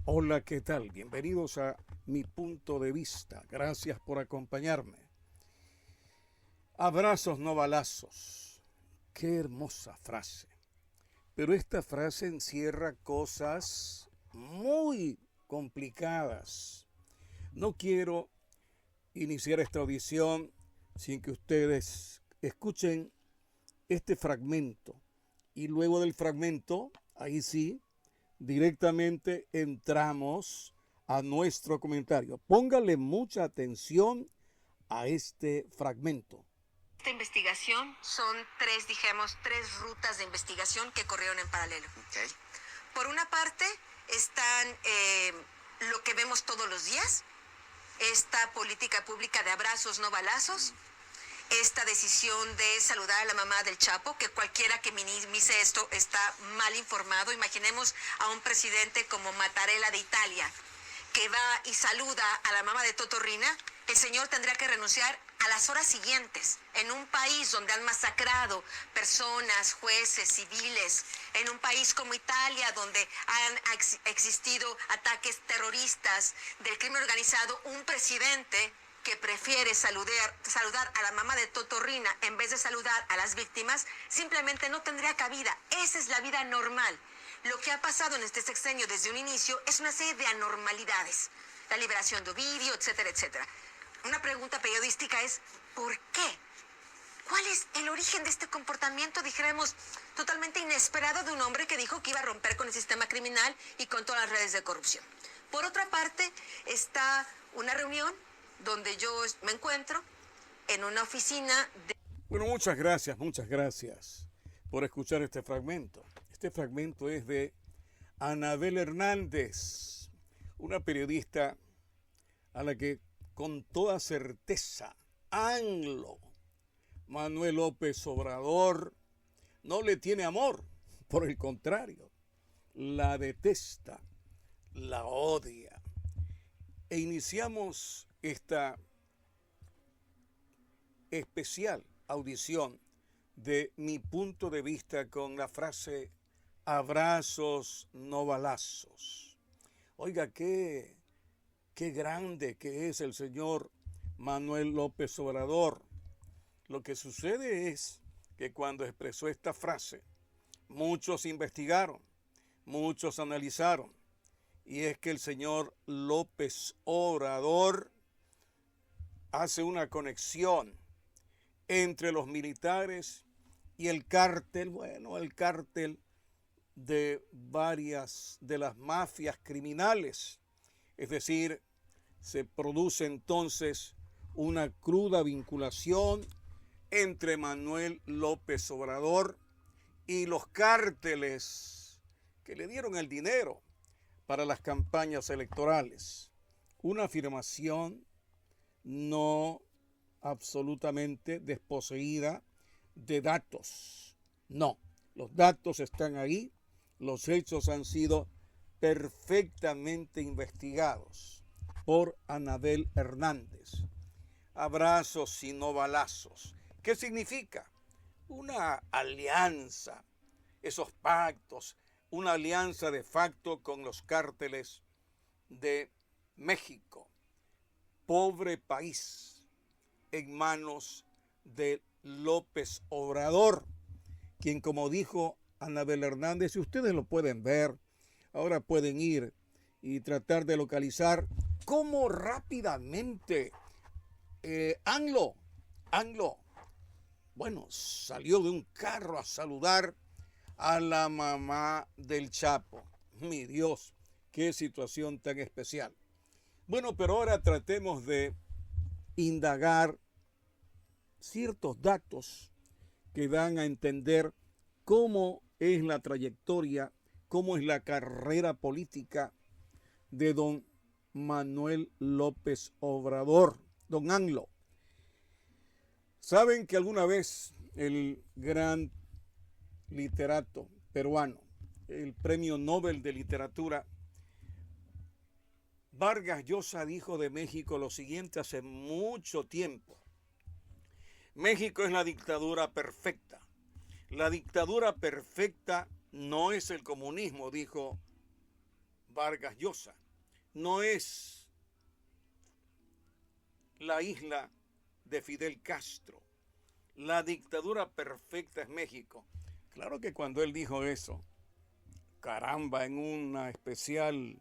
Hola, ¿qué tal? Bienvenidos a Mi Punto de Vista. Gracias por acompañarme. Abrazos, no balazos. Qué hermosa frase. Pero esta frase encierra cosas muy complicadas. No quiero iniciar esta audición sin que ustedes escuchen este fragmento. Y luego del fragmento, ahí sí, directamente entramos a nuestro comentario. Póngale mucha atención a este fragmento. Esta investigación son tres rutas de investigación que corrieron en paralelo. Okay. Por una parte están lo que vemos todos los días, esta política pública de abrazos, no balazos, esta decisión de saludar a la mamá del Chapo, que cualquiera que minimice esto está mal informado. Imaginemos a un presidente como Mattarella de Italia, que va y saluda a la mamá de Toto Riina. El señor tendría que renunciar a las horas siguientes, en un país donde han masacrado personas, jueces, civiles, en un país como Italia, donde han existido ataques terroristas del crimen organizado. Un presidente que prefiere saludar a la mamá de Toto Riina en vez de saludar a las víctimas, simplemente no tendría cabida. Esa es la vida normal. Lo que ha pasado en este sexenio desde un inicio es una serie de anormalidades. La liberación de Ovidio, etcétera, etcétera. Una pregunta periodística es, ¿por qué? ¿Cuál es el origen de este comportamiento, dijéramos, totalmente inesperado de un hombre que dijo que iba a romper con el sistema criminal y con todas las redes de corrupción? Por otra parte, está una reunión donde yo me encuentro en una oficina de... Bueno, muchas gracias por escuchar este fragmento. Este fragmento es de Anabel Hernández, una periodista a la que con toda certeza Manuel López Obrador no le tiene amor, por el contrario, la detesta, la odia. E iniciamos esta especial audición de Mi Punto de Vista con la frase abrazos, no balazos. Oiga, qué grande que es el señor Manuel López Obrador. Lo que sucede es que cuando expresó esta frase, muchos investigaron, muchos analizaron, y es que el señor López Obrador hace una conexión entre los militares y el cártel, el cártel de varias de las mafias criminales. Es decir, se produce entonces una cruda vinculación entre Manuel López Obrador y los cárteles que le dieron el dinero para las campañas electorales. Una afirmación no absolutamente desposeída de datos. No, los datos están ahí, los hechos han sido perfectamente investigados por Anabel Hernández. Abrazos y no balazos. ¿Qué significa? Una alianza, esos pactos, una alianza de facto con los cárteles de México. Pobre país en manos de López Obrador, quien, como dijo Anabel Hernández, y ustedes lo pueden ver, ahora pueden ir y tratar de localizar cómo rápidamente AMLO, salió de un carro a saludar a la mamá del Chapo. Mi Dios, qué situación tan especial. Bueno, pero ahora tratemos de indagar ciertos datos que dan a entender cómo es la trayectoria, cómo es la carrera política de don Manuel López Obrador, don AMLO. Saben que alguna vez el gran literato peruano, el Premio Nobel de Literatura, Vargas Llosa, dijo de México lo siguiente hace mucho tiempo: México es la dictadura perfecta. La dictadura perfecta no es el comunismo, dijo Vargas Llosa. No es la isla de Fidel Castro. La dictadura perfecta es México. Claro que cuando él dijo eso, caramba, en una especial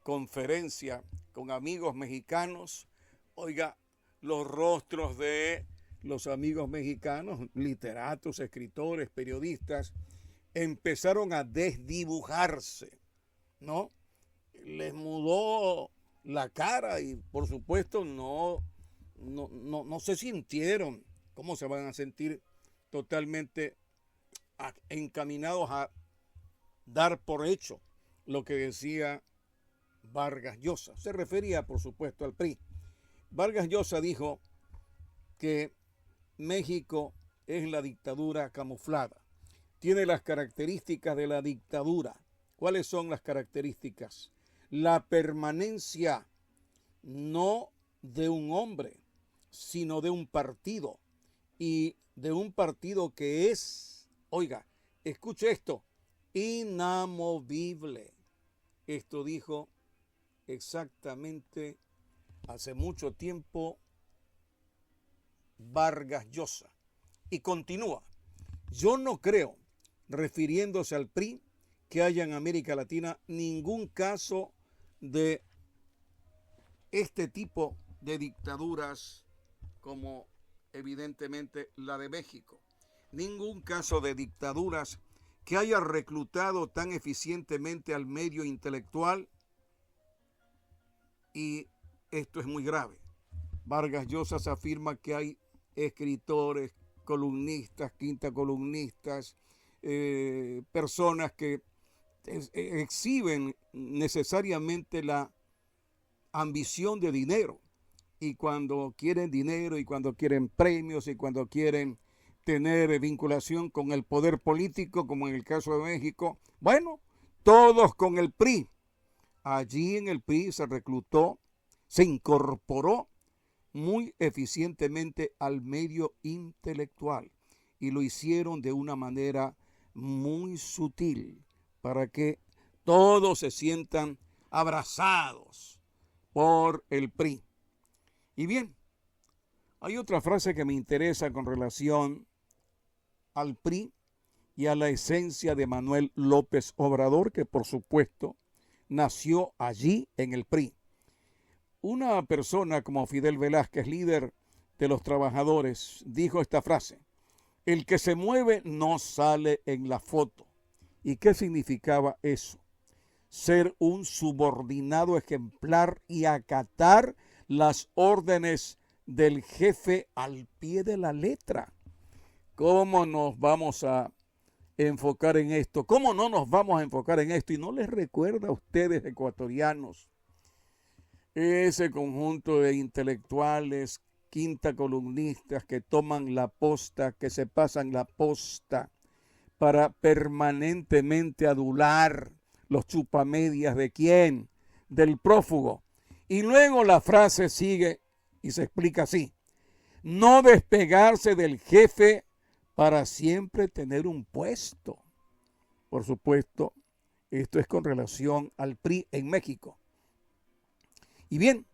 conferencia con amigos mexicanos, oiga, los rostros de los amigos mexicanos, literatos, escritores, periodistas, empezaron a desdibujarse, ¿no? Les mudó la cara y por supuesto no se sintieron. ¿Cómo se van a sentir totalmente encaminados a dar por hecho lo que decía Vargas Llosa? Se refería, por supuesto, al PRI. Vargas Llosa dijo que México es la dictadura camuflada. Tiene las características de la dictadura. ¿Cuáles son las características? La permanencia no de un hombre, sino de un partido. Y de un partido que es, oiga, escuche esto, inamovible. Esto dijo exactamente hace mucho tiempo Vargas Llosa. Y continúa. Yo no creo, refiriéndose al PRI, que haya en América Latina ningún caso de este tipo de dictaduras como evidentemente la de México. Ningún caso de dictaduras que haya reclutado tan eficientemente al medio intelectual, y esto es muy grave. Vargas Llosa afirma que hay escritores, columnistas, quintacolumnistas, personas que exhiben necesariamente la ambición de dinero, y cuando quieren dinero y cuando quieren premios y cuando quieren tener vinculación con el poder político, como en el caso de México, bueno, todos con el PRI. Allí en el PRI se reclutó, se incorporó muy eficientemente al medio intelectual y lo hicieron de una manera muy sutil para que todos se sientan abrazados por el PRI. Y bien, hay otra frase que me interesa con relación al PRI y a la esencia de Manuel López Obrador, que por supuesto nació allí en el PRI. Una persona como Fidel Velázquez, líder de los trabajadores, dijo esta frase: el que se mueve no sale en la foto. ¿Y qué significaba eso? Ser un subordinado ejemplar y acatar las órdenes del jefe al pie de la letra. ¿Cómo nos vamos a enfocar en esto? ¿Cómo no nos vamos a enfocar en esto? Y no les recuerda a ustedes, ecuatorianos, ese conjunto de intelectuales, quintacolumnistas que toman la posta, que se pasan la posta para permanentemente adular los chupamedias de quién, del prófugo. Y luego la frase sigue y se explica así: no despegarse del jefe para siempre tener un puesto. Por supuesto, esto es con relación al PRI en México. Y bien,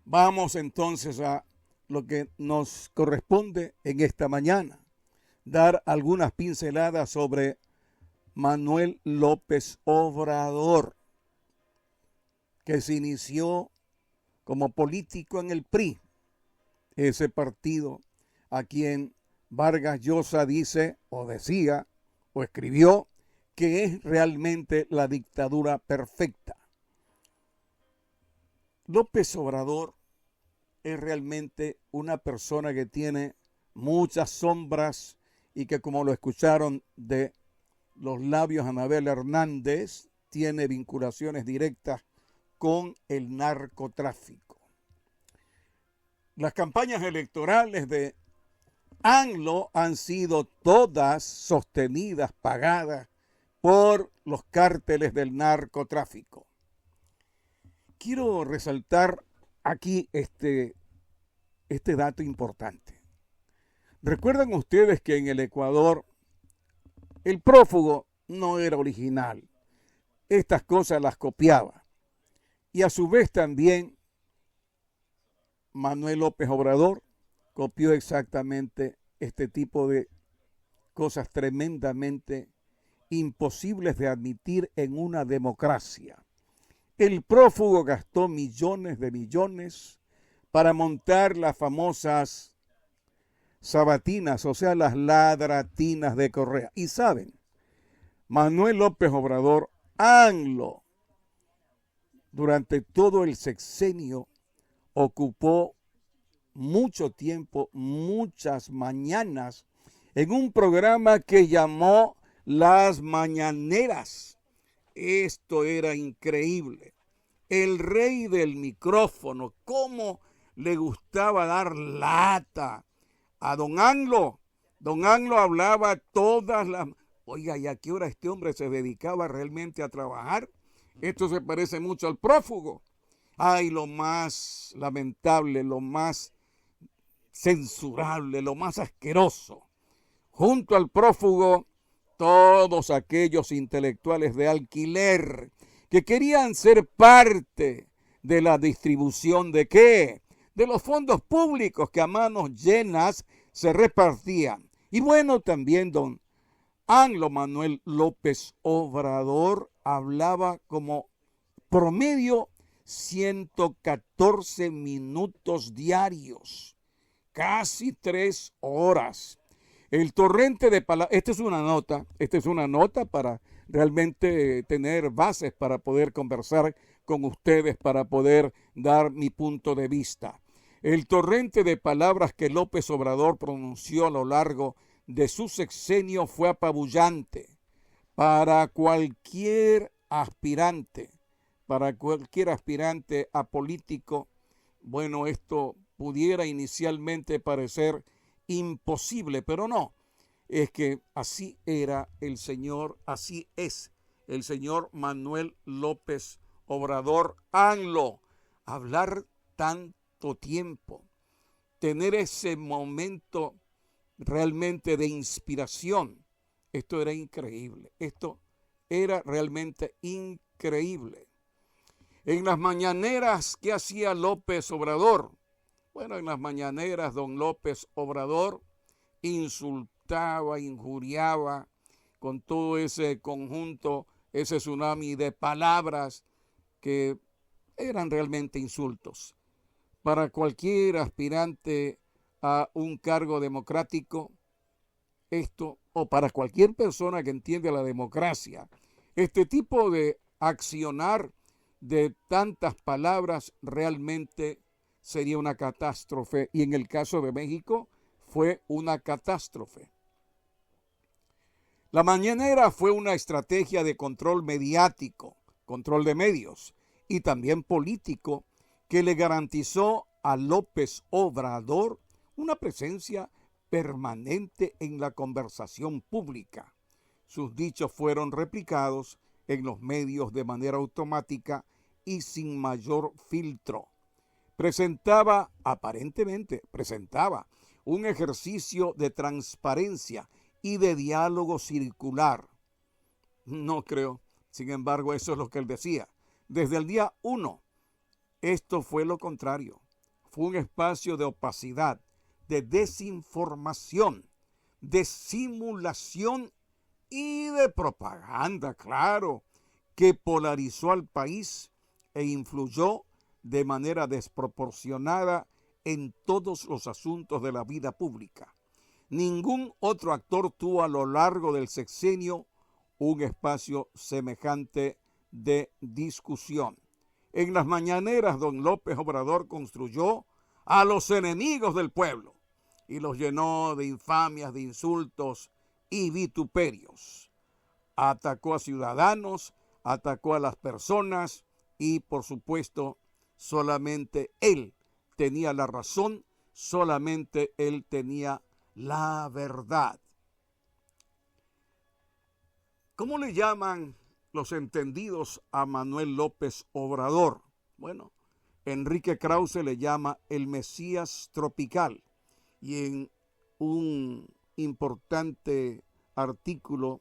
vamos entonces a lo que nos corresponde en esta mañana, dar algunas pinceladas sobre Manuel López Obrador, que se inició como político en el PRI, ese partido a quien Vargas Llosa dice o decía o escribió que es realmente la dictadura perfecta. López Obrador es realmente una persona que tiene muchas sombras y que, como lo escucharon de los labios de Anabel Hernández, tiene vinculaciones directas con el narcotráfico. Las campañas electorales de ANLO han sido todas sostenidas, pagadas por los cárteles del narcotráfico. Quiero resaltar aquí este dato importante. ¿Recuerdan ustedes que en el Ecuador el prófugo no era original? Estas cosas las copiaba. Y a su vez también Manuel López Obrador copió exactamente este tipo de cosas tremendamente imposibles de admitir en una democracia. El prófugo gastó millones de millones para montar las famosas sabatinas, o sea, las ladratinas de Correa. Y saben, Manuel López Obrador, AMLO, durante todo el sexenio ocupó mucho tiempo, muchas mañanas, en un programa que llamó Las Mañaneras. Esto era increíble. El rey del micrófono, cómo le gustaba dar lata a don AMLO. Don AMLO hablaba todas las... Oiga, ¿y a qué hora este hombre se dedicaba realmente a trabajar? Esto se parece mucho al prófugo. Ay, lo más lamentable, lo más censurable, lo más asqueroso. Junto al prófugo, todos aquellos intelectuales de alquiler que querían ser parte de la distribución de ¿qué? De los fondos públicos que a manos llenas se repartían. Y bueno, también don AMLO Manuel López Obrador hablaba como promedio 114 minutos diarios, casi 3 horas. El torrente de palabras, esta es una nota para realmente tener bases para poder conversar con ustedes, para poder dar mi punto de vista. El torrente de palabras que López Obrador pronunció a lo largo de su sexenio fue apabullante para cualquier aspirante a político. Bueno, esto pudiera inicialmente parecer imposible, pero no, es que así era el señor, así es el señor Manuel López Obrador AMLO. Hablar tanto tiempo, tener ese momento realmente de inspiración, esto era increíble, esto era realmente increíble. En las mañaneras, ¿qué hacía López Obrador? Bueno, en las mañaneras don López Obrador insultaba, injuriaba con todo ese conjunto, ese tsunami de palabras que eran realmente insultos. Para cualquier aspirante a un cargo democrático, o para cualquier persona que entiende la democracia, este tipo de accionar de tantas palabras realmente sería una catástrofe, y en el caso de México fue una catástrofe. La mañanera fue una estrategia de control mediático, control de medios y también político que le garantizó a López Obrador una presencia permanente en la conversación pública. Sus dichos fueron replicados en los medios de manera automática y sin mayor filtro. Aparentemente presentaba un ejercicio de transparencia y de diálogo circular. No creo, sin embargo, eso es lo que él decía. Desde el día 1, esto fue lo contrario. Fue un espacio de opacidad, de desinformación, de simulación y de propaganda, claro, que polarizó al país e influyó de manera desproporcionada en todos los asuntos de la vida pública. Ningún otro actor tuvo a lo largo del sexenio un espacio semejante de discusión. En las mañaneras, don López Obrador construyó a los enemigos del pueblo y los llenó de infamias, de insultos y vituperios. Atacó a ciudadanos, atacó a las personas y, por supuesto, solamente él tenía la razón, solamente él tenía la verdad. ¿Cómo le llaman los entendidos a Manuel López Obrador? Bueno, Enrique Krause le llama el Mesías tropical, y en un importante artículo,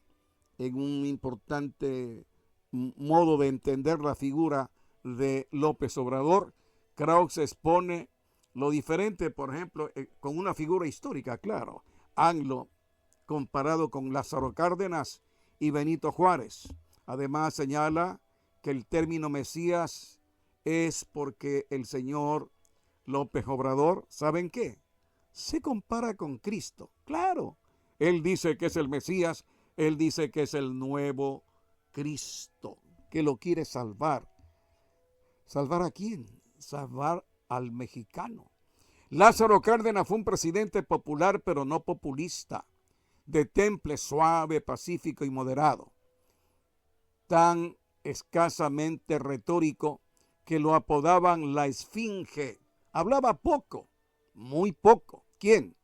en un importante modo de entender la figura, de López Obrador, Krause expone lo diferente, por ejemplo, con una figura histórica, claro, AMLO, comparado con Lázaro Cárdenas y Benito Juárez. Además señala que el término Mesías es porque el señor López Obrador, ¿saben qué? Se compara con Cristo. Claro, él dice que es el Mesías, él dice que es el nuevo Cristo, que lo quiere salvar. ¿Salvar a quién? Salvar al mexicano. Lázaro Cárdenas fue un presidente popular, pero no populista, de temple suave, pacífico y moderado, tan escasamente retórico que lo apodaban la Esfinge. Hablaba poco, muy poco. ¿Quién?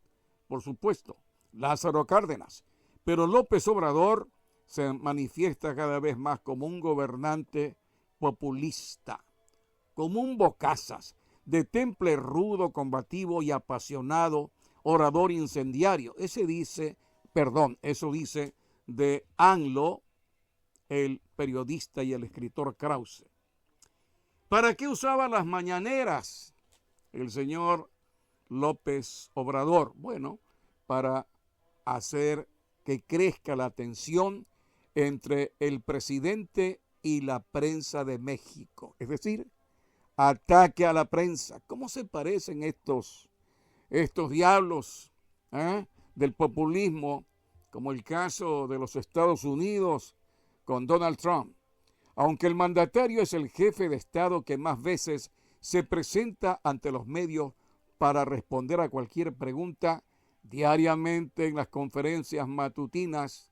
Por supuesto, Lázaro Cárdenas. Pero López Obrador se manifiesta cada vez más como un gobernante populista, como un bocazas, de temple rudo, combativo y apasionado, orador incendiario. Eso dice de AMLO, el periodista y el escritor Krause. ¿Para qué usaba las mañaneras el señor López Obrador? Bueno, para hacer que crezca la tensión entre el presidente y la prensa de México. Es decir, ataque a la prensa. ¿Cómo se parecen estos diablos del populismo, como el caso de los Estados Unidos con Donald Trump? Aunque el mandatario es el jefe de Estado que más veces se presenta ante los medios para responder a cualquier pregunta, diariamente en las conferencias matutinas,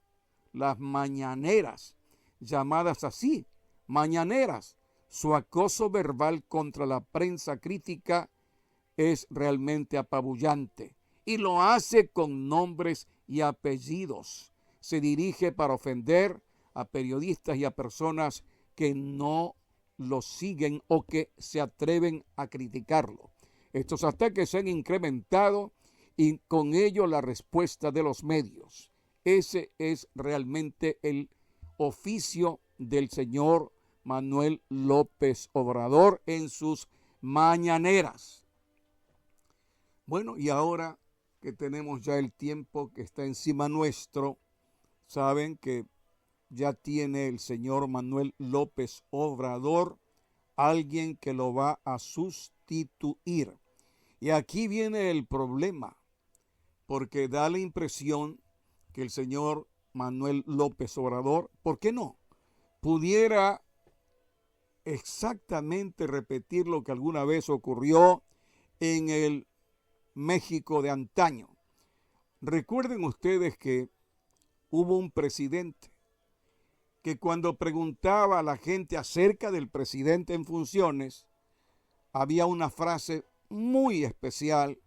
las mañaneras, llamadas así, mañaneras, su acoso verbal contra la prensa crítica es realmente apabullante y lo hace con nombres y apellidos. Se dirige para ofender a periodistas y a personas que no lo siguen o que se atreven a criticarlo. Estos ataques se han incrementado y con ello la respuesta de los medios. Ese es realmente el oficio del señor Manuel López Obrador en sus mañaneras. Bueno, y ahora que tenemos ya el tiempo que está encima nuestro, saben que ya tiene el señor Manuel López Obrador alguien que lo va a sustituir. Y aquí viene el problema, porque da la impresión que el señor Manuel López Obrador, ¿por qué no?, pudiera exactamente repetir lo que alguna vez ocurrió en el México de antaño. Recuerden ustedes que hubo un presidente que cuando preguntaba a la gente acerca del presidente en funciones, había una frase muy especial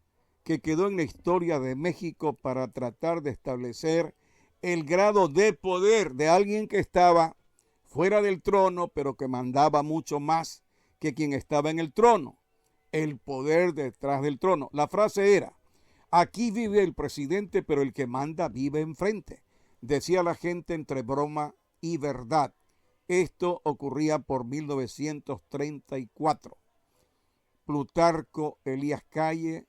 que quedó en la historia de México para tratar de establecer el grado de poder de alguien que estaba fuera del trono, pero que mandaba mucho más que quien estaba en el trono. El poder detrás del trono. La frase era: aquí vive el presidente, pero el que manda vive enfrente. Decía la gente entre broma y verdad. Esto ocurría por 1934. Plutarco Elías Calle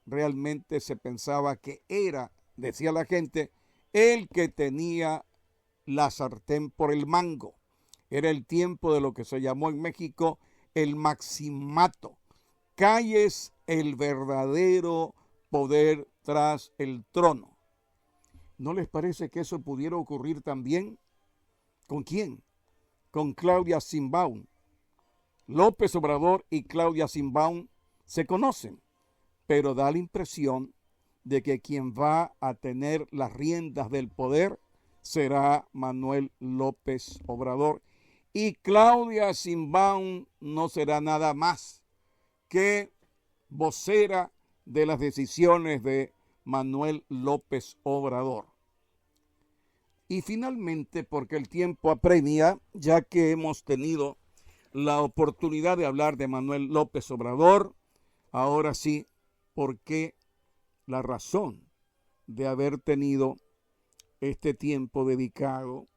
realmente se pensaba que era, decía la gente, el que tenía la sartén por el mango. Era el tiempo de lo que se llamó en México el maximato. Calles el verdadero poder tras el trono. ¿No les parece que eso pudiera ocurrir también? ¿Con quién? Con Claudia Sheinbaum. López Obrador y Claudia Sheinbaum se conocen, pero da la impresión de que quien va a tener las riendas del poder será Manuel López Obrador. Y Claudia Sheinbaum no será nada más que vocera de las decisiones de Manuel López Obrador. Y finalmente, porque el tiempo apremia, ya que hemos tenido la oportunidad de hablar de Manuel López Obrador, ahora sí, ¿por qué la razón de haber tenido este tiempo dedicado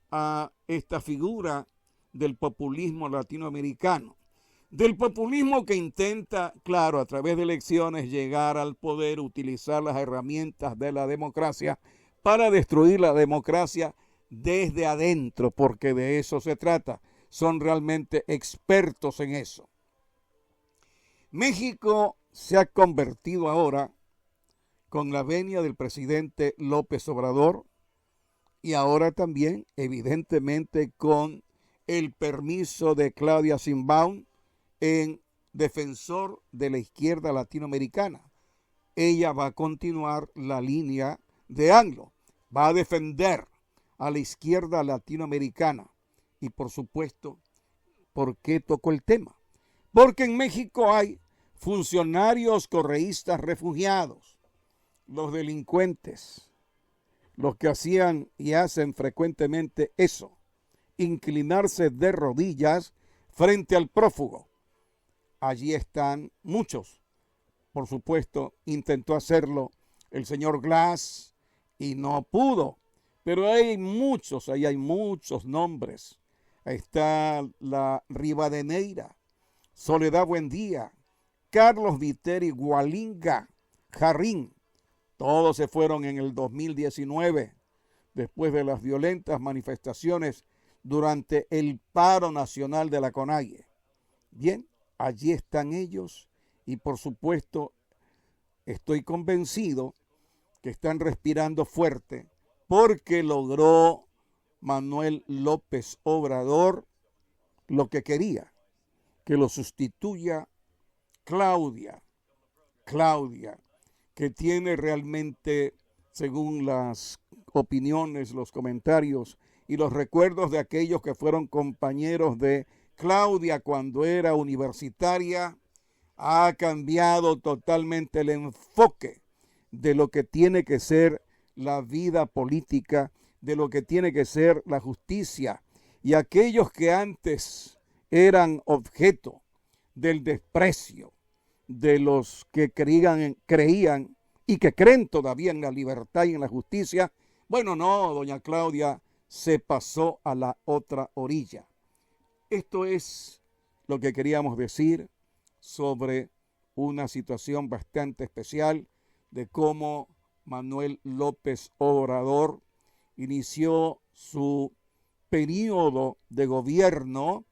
a esta figura del populismo latinoamericano. Del populismo que intenta, claro, a través de elecciones llegar al poder, utilizar las herramientas de la democracia para destruir la democracia desde adentro, porque de eso se trata. Son realmente expertos en eso. México se ha convertido ahora, con la venia del presidente López Obrador, y ahora también, evidentemente, con el permiso de Claudia Sheinbaum, en defensor de la izquierda latinoamericana. Ella va a continuar la línea de AMLO, va a defender a la izquierda latinoamericana. Y por supuesto, ¿por qué tocó el tema? Porque en México hay funcionarios correístas refugiados, los delincuentes, los que hacían y hacen frecuentemente eso, inclinarse de rodillas frente al prófugo. Allí están muchos. Por supuesto, intentó hacerlo el señor Glass y no pudo. Pero hay muchos, ahí hay muchos nombres. Ahí está la Rivadeneira, Soledad Buendía, Carlos Viteri Gualinga, Jarrín. Todos se fueron en el 2019, después de las violentas manifestaciones durante el paro nacional de la CONAIE. Bien, allí están ellos y por supuesto estoy convencido que están respirando fuerte porque logró Manuel López Obrador lo que quería, que lo sustituya Claudia, que tiene realmente, según las opiniones, los comentarios y los recuerdos de aquellos que fueron compañeros de Claudia cuando era universitaria, ha cambiado totalmente el enfoque de lo que tiene que ser la vida política, de lo que tiene que ser la justicia. Y aquellos que antes eran objeto del desprecio de los que creían y que creen todavía en la libertad y en la justicia, bueno, no, doña Claudia se pasó a la otra orilla. Esto es lo que queríamos decir sobre una situación bastante especial de cómo Manuel López Obrador inició su periodo de gobierno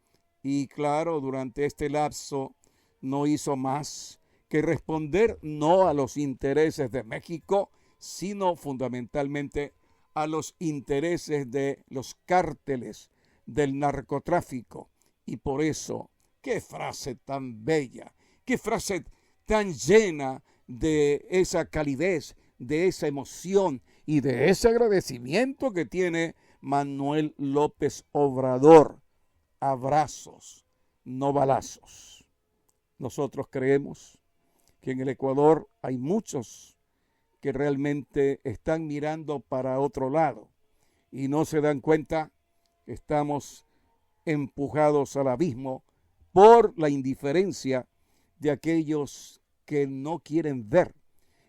y claro, durante este lapso no hizo más que responder no a los intereses de México, sino fundamentalmente a los intereses de los cárteles del narcotráfico. Y por eso, qué frase tan bella, qué frase tan llena de esa calidez, de esa emoción y de ese agradecimiento que tiene Manuel López Obrador. Abrazos, no balazos. Nosotros creemos que en el Ecuador hay muchos que realmente están mirando para otro lado y no se dan cuenta que estamos empujados al abismo por la indiferencia de aquellos que no quieren ver,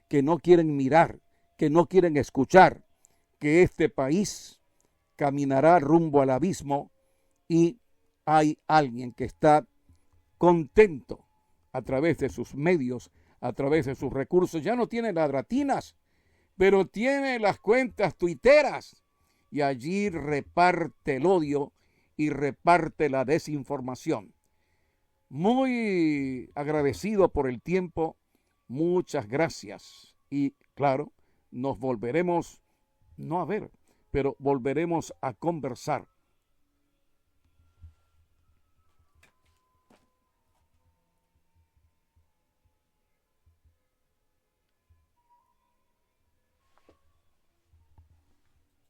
que no quieren mirar, que no quieren escuchar, que este país caminará rumbo al abismo y hay alguien que está contento a través de sus medios, a través de sus recursos. Ya no tiene ladratinas, pero tiene las cuentas tuiteras y allí reparte el odio y reparte la desinformación. Muy agradecido por el tiempo, muchas gracias. Y claro, nos volveremos, no a ver, pero volveremos a conversar